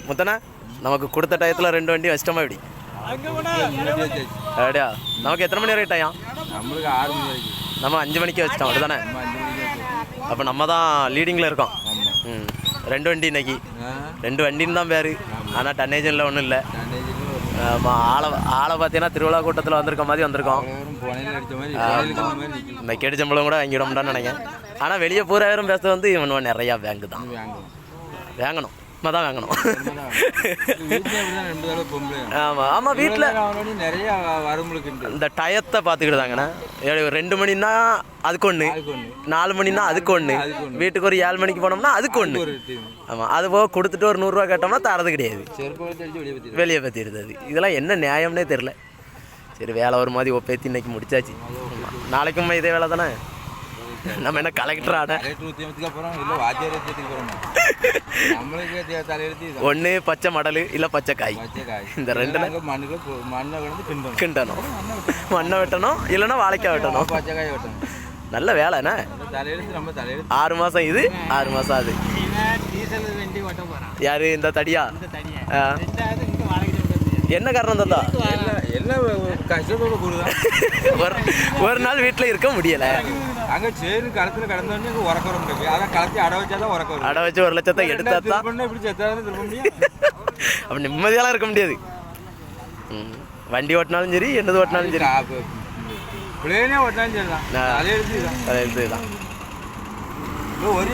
முத்தனா நமக்கு கொடுத்த டயத்தில் 2 வண்டி வச்சிட்டோமா இப்படி அப்படியா? நமக்கு எத்தனை மணி வரைக்கும் டயம்? நம்மளுக்கு 6 மணி வரைக்கும். நம்ம 5 மணிக்கு வச்சிட்டோம் அப்படி தானே? அப்போ நம்ம தான் லீடிங்கில் இருக்கோம். 2 வண்டி இன்னைக்கு 2 வண்டின்னு தான் பேர். ஆனால் டன்னேஜில் ஒன்றும் இல்லை. ஆளை பார்த்தீங்கன்னா திருவிழா கூட்டத்தில் வந்திருக்க மாதிரி வந்திருக்கோம். இந்த கெடுச்சம்பளம் கூட வாங்கிவிடோம்டான்னு நினைக்கிறேன். ஆனால் வெளியே பூராயிரம் பேச வந்து இவன் நிறையா பேங்கு தான் வாங்கணும். நம்ம தான் வாங்கணும். ஆமாம் ஆமாம். வீட்டில் நிறைய வரம்புகளுக்கு இந்த டயத்தை பார்த்துக்கிட்டுதாங்கண்ணா. 2 மணின்னா அதுக்கு ஒன்று, 4 மணின்னா அதுக்கு ஒன்று, வீட்டுக்கு ஒரு 7 மணிக்கு போனோம்னா அதுக்கு ஒன்று. ஆமாம். அது போக கொடுத்துட்டு ஒரு 100 ரூபா கேட்டோம்னா தரது கிடையாது, வெளியே பற்றிடுது. அது இதெல்லாம் என்ன நியாயம்னே தெரில. சரி, வேலை ஒரு மாதிரி ஒப்பேத்தி இன்னைக்கு முடிச்சாச்சு. நாளைக்கும் இதே வேலை தானே. நம்ம என்ன கலெக்டரான ஒன்று பச்சை மடல் இல்லை பச்சை காய், இந்த 2ல் கிண்டணும். மண்ணை வெட்டணும், இல்லைன்னா வாழைக்காய் வெட்டணும். நல்ல வேலைண்ணே. 6 மாதம் இது, 6 மாதம் அது. யாரு இந்த தடியா? என்ன காரணம் தந்தா? ஒரு நாள் வீட்டில் இருக்க முடியலை. அங்கே சரி களத்தில் கடந்தோடனே உறக்க வர முடியாது. அதான் களத்தி அடை வச்சா தான் உறக்க வரும். அடை வச்சு 1 லட்சத்தை எடுத்தா தான் இப்படி செத்தாலும் திரும்ப முடியும். அப்போ நிம்மதியெல்லாம் இருக்க முடியாது. வண்டி ஓட்டினாலும் சரி, என்னது ஓட்டினாலும் சரி, பிள்ளைனே ஓட்டினாலும் சரி தான். அதை எடுத்து தான் தான் ஒரு